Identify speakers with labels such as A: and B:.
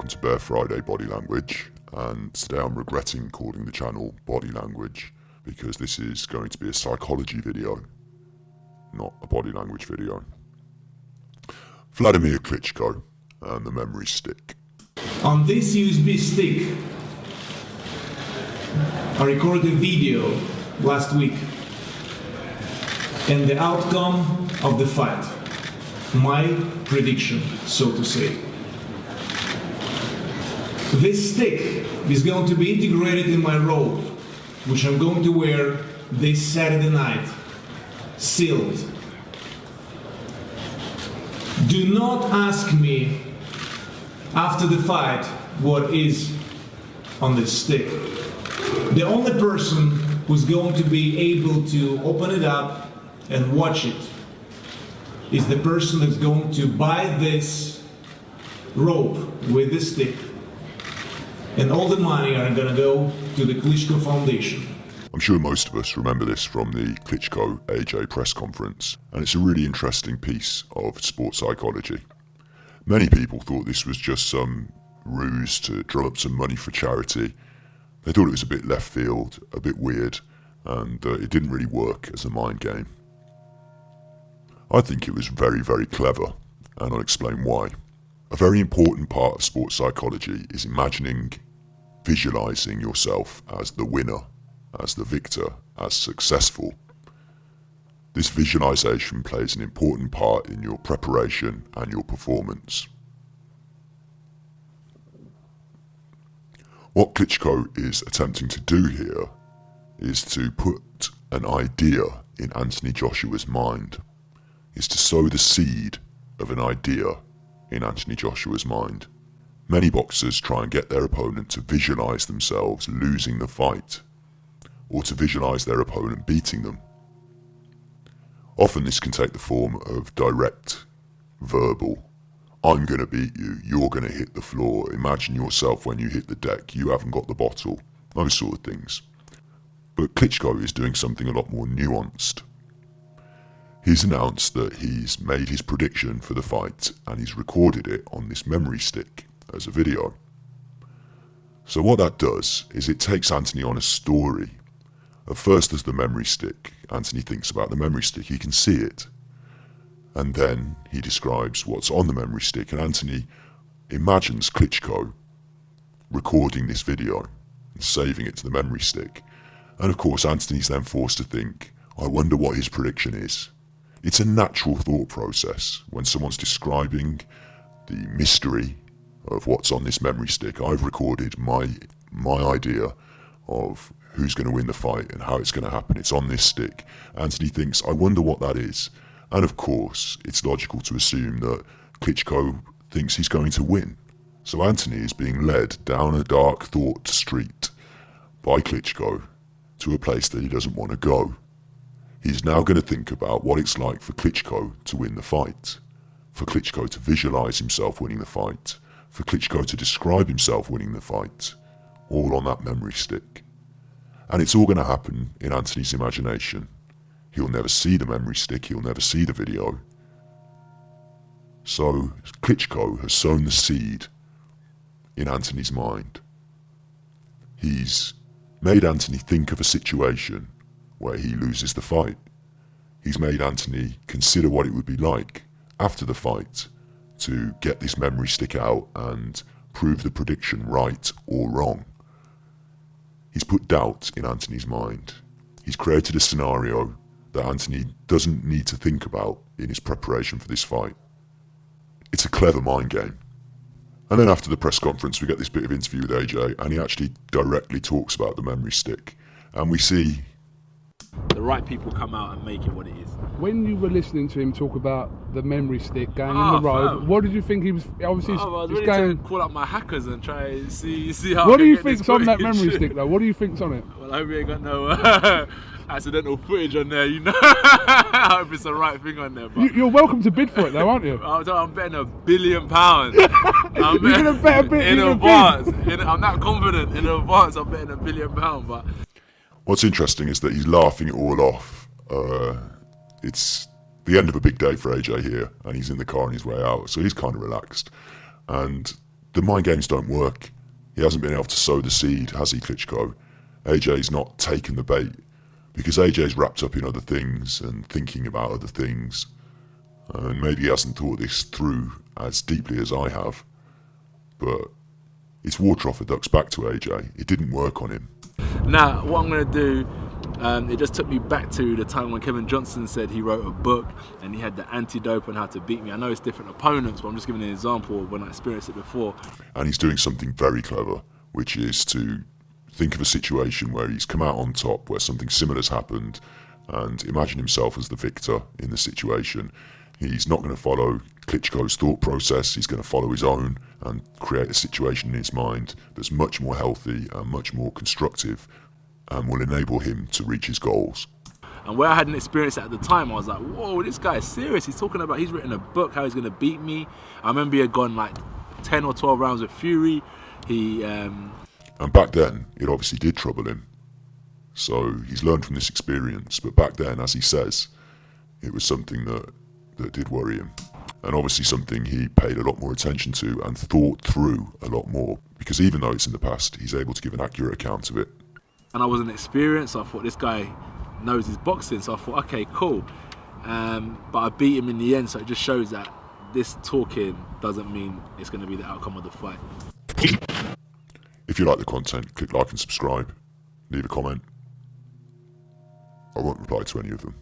A: welcome to Bear Friday Body Language, and today I'm regretting calling the channel Body Language because this is going to be a psychology video, not a body language video. Wladimir Klitschko and the memory stick.
B: On this USB stick, I recorded a video last week and the outcome of the fight. My prediction, so to say. This stick is going to be integrated in my robe, which I'm going to wear this Saturday night, sealed. Do not ask me after the fight what is on this stick. The only person who's going to be able to open it up and watch it is the person that's going to buy this rope with the stick, and all the money are going to go to the Klitschko Foundation.
A: I'm sure most of us remember this from the Klitschko AJ press conference, and it's a really interesting piece of sports psychology. Many people thought this was just some ruse to drum up some money for charity. They thought it was a bit left field, a bit weird, and it didn't really work as a mind game. I think it was very, very clever, and I'll explain why. A very important part of sports psychology is visualizing yourself as the winner, as the victor, as successful. This visualization plays an important part in your preparation and your performance. What Klitschko is attempting to do here is to put an idea in Anthony Joshua's mind, is to sow the seed of an idea in Anthony Joshua's mind. Many boxers try and get their opponent to visualize themselves losing the fight, or to visualize their opponent beating them. Often this can take the form of direct, verbal, I'm going to beat you, you're going to hit the floor, imagine yourself when you hit the deck, you haven't got the bottle, those sort of things. But Klitschko is doing something a lot more nuanced. He's announced that he's made his prediction for the fight and he's recorded it on this memory stick as a video. So what that does is it takes Anthony on a story. At first there's the memory stick. Anthony thinks about the memory stick, he can see it. And then he describes what's on the memory stick, and Anthony imagines Klitschko recording this video and saving it to the memory stick. And of course Anthony's then forced to think, I wonder what his prediction is. It's a natural thought process when someone's describing the mystery of what's on this memory stick. I've recorded my idea of who's going to win the fight and how it's going to happen. It's on this stick. Anthony thinks, I wonder what that is. And of course, it's logical to assume that Klitschko thinks he's going to win. So Anthony is being led down a dark thought street by Klitschko to a place that he doesn't want to go. He's now going to think about what it's like for Klitschko to win the fight, for Klitschko to visualize himself winning the fight, for Klitschko to describe himself winning the fight, all on that memory stick. And it's all going to happen in Anthony's imagination. He'll never see the memory stick, he'll never see the video. So Klitschko has sown the seed in Anthony's mind. He's made Anthony think of a situation where he loses the fight. He's made Anthony consider what it would be like after the fight to get this memory stick out and prove the prediction right or wrong. He's put doubt in Anthony's mind. He's created a scenario that Anthony doesn't need to think about in his preparation for this fight. It's a clever mind game. And then after the press conference we get this bit of interview with AJ, and he actually directly talks about the memory stick, and we see
C: the right people come out and make it what it is.
D: When you were listening to him talk about the memory stick going in the road, what did you think he was? Obviously,
C: I was
D: he's
C: ready
D: going.
C: To call up my hackers and try and see how.
D: What do you think's on that memory stick, though? What do you think's on it?
C: Well, I hope you ain't got no accidental footage on there. You know, I hope it's the right thing on there. But
D: you're welcome to bid for it, though, aren't you?
C: I'm betting £1 billion.
D: You're gonna bet a bit
C: in advance. I'm not confident in advance. I'm betting £1 billion, but.
A: What's interesting is that he's laughing it all off. It's the end of a big day for AJ here, and he's in the car on his way out, so he's kind of relaxed. And the mind games don't work. He hasn't been able to sow the seed, has he, Klitschko? AJ's not taken the bait because AJ's wrapped up in other things and thinking about other things. And maybe he hasn't thought this through as deeply as I have. But it's water off a duck's back to AJ. It didn't work on him.
C: Now, what I'm going to do, it just took me back to the time when Kevin Johnson said he wrote a book and he had the antidote on how to beat me. I know it's different opponents, but I'm just giving an example of when I experienced it before.
A: And he's doing something very clever, which is to think of a situation where he's come out on top, where something similar has happened, and imagine himself as the victor in the situation. He's not going to follow Klitschko's thought process. He's going to follow his own and create a situation in his mind that's much more healthy and much more constructive and will enable him to reach his goals.
C: And where I hadn't experienced it at the time, I was like, whoa, this guy is serious. He's talking about, he's written a book, how he's going to beat me. I remember he had gone like 10 or 12 rounds with Fury.
A: And back then, it obviously did trouble him. So he's learned from this experience. But back then, as he says, it was something that did worry him. And obviously something he paid a lot more attention to and thought through a lot more. Because even though it's in the past, he's able to give an accurate account of it.
C: And I wasn't experienced, so I thought this guy knows his boxing. So I thought, okay, cool. But I beat him in the end, so it just shows that this talking doesn't mean it's going to be the outcome of the fight.
A: If you like the content, click like and subscribe. Leave a comment. I won't reply to any of them.